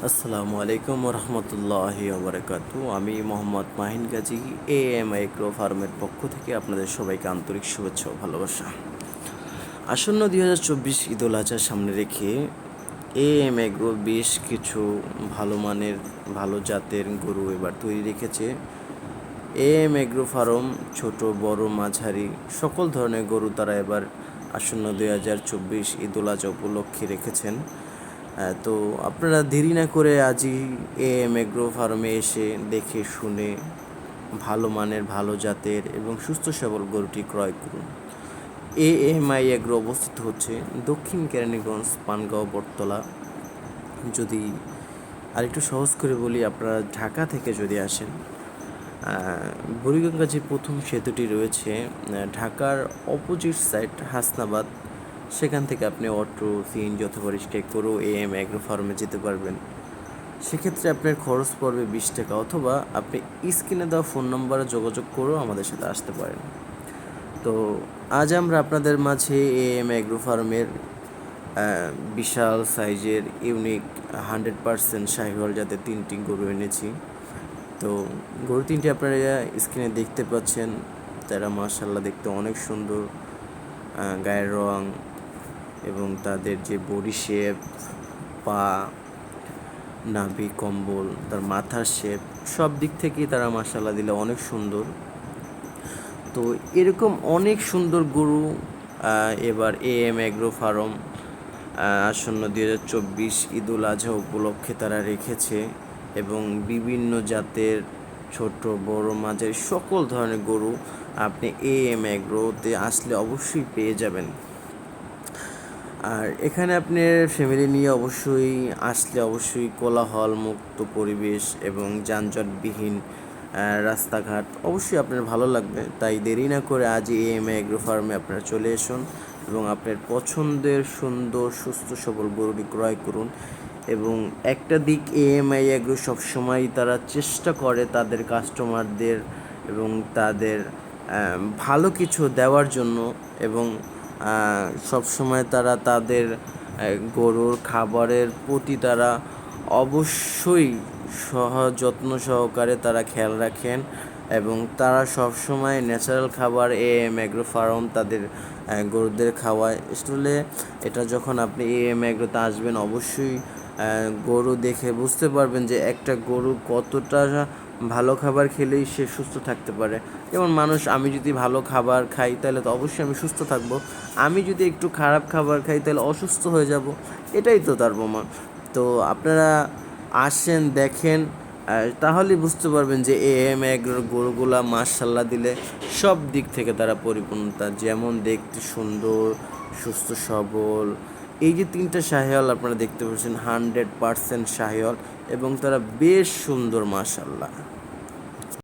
আসসালামু আলাইকুম রহমতুল্লাহি ওবরাকাতু। আমি মোহাম্মদ মাহিন গাজী, এএম এগ্রো ফার্মের পক্ষ থেকে আপনাদের সবাইকে আন্তরিক শুভেচ্ছা ও ভালোবাসা। আসন্ন 2024 ঈদুল আজহা সামনে রেখে এএম এগ্রো বেশ কিছু ভালো মানের ভালো জাতের গরু এবার তৈরি রেখেছে। এএম এগ্রো ফার্ম ছোট বড় মাঝারি সকল ধরনের গরু তারা এবার আসন্ন 2024 ঈদুল আজহা উপলক্ষে রেখেছেন। তো আপনারা দেরি না করে আজই এএম এগ্রো ফার্মে এসে দেখে শুনে ভালো মানের ভালো জাতের এবং সুস্থ সবল গরুটি ক্রয় করুন। এএমআই এগ্রো অবস্থিত হচ্ছে দক্ষিণ কেরানীগঞ্জ, পানগাঁও, বটতলা। যদি আরেকটু সহজ করে বলি, আপনারা ঢাকা থেকে যদি আসেন, বুড়িগঙ্গা যে প্রথম সেতুটি রয়েছে ঢাকার অপোজিট সাইড হাসনাবাদ, সেখান থেকে আপনি অটো, সিএনজি অথবা রিক্সায় করেও এএম এগ্রো ফার্মে যেতে পারবেন। সেক্ষেত্রে আপনার খরচ পড়বে 20 টাকা, অথবা আপনি স্ক্রিনে দেওয়া ফোন নম্বরে যোগাযোগ করেও আমাদের সাথে আসতে পারেন। তো আজ আমরা আপনাদের মাঝে এএম এগ্রো ফার্মের বিশাল সাইজের ইউনিক 100% শাহিওয়াল জাতের 3টি গরু এনেছি। তো গরু 3টি আপনারা স্ক্রিনে দেখতে পাচ্ছেন। তারা মাশাআল্লাহ দেখতে অনেক সুন্দর, গায়ের রং এবং তাদের যে বডি শেপ, পা, নাভি, কম্বল, তার মাথার শেপ, সব দিক থেকেই তারা মাশাআল্লাহ দিলে অনেক সুন্দর। তো এরকম অনেক সুন্দর গরু এবার এএম এগ্রো ফার্ম আসন্ন 2024 ঈদুল আজহা উপলক্ষে তারা রেখেছে, এবং বিভিন্ন জাতের ছোট বড় মাঝারি সকল ধরনের গরু আপনি এএম এগ্রোতে আসলে অবশ্যই পেয়ে যাবেন। আর এখানে আপনার ফ্যামিলি নিয়ে অবশ্যই কোলাহল মুক্ত পরিবেশ এবং যানজটবিহীন রাস্তাঘাট অবশ্যই আপনার ভালো লাগবে। তাই দেরি না করে আজ এএম এগ্রো ফার্মে আপনারা চলে আসুন এবং আপনার পছন্দের সুন্দর সুস্থ সবল গরুটি ক্রয় করুন। এবং একটা দিক, এএমআই এগ্রো সবসময় তারা চেষ্টা করে তাদের কাস্টমারদের এবং তাদের ভালো কিছু দেওয়ার জন্য, এবং সবসময় তারা তাদের গরুর খাবারের প্রতি তারা অবশ্যই যত্ন সহকারে তারা খেয়াল রাখেন, এবং তারা সবসময় ন্যাচারাল খাবার এএম এগ্রো ফার্ম তাদের গরুদের খাওয়ায়। আসলে এটা যখন আপনি এএম এগ্রোতে আসবেন, অবশ্যই গরু দেখে বুঝতে পারবেন যে একটা গরু কতটা ভালো খাবার খেলেই সে সুস্থ থাকতে পারে। যেমন আমি যদি ভালো খাবার খাই তাহলে তো অবশ্যই আমি সুস্থ থাকবো, আমি যদি একটু খারাপ খাবার খাই তাহলে অসুস্থ হয়ে যাব। এটাই তো তার প্রমাণ। তো আপনারা আসেন, দেখেন, তাহলেই বুঝতে পারবেন যে এএম এগ্রোর গরুগুলা মাশাআল্লাহ দিলে সব দিক থেকে তারা পরিপূর্ণতা, যেমন দেখতে সুন্দর, সুস্থ সবল। এই যে 3টা শাহিওয়াল আপনারা দেখতে পাচ্ছেন 100% শাহিওয়াল, এবং তারা বেশ সুন্দর মাশাআল্লাহ।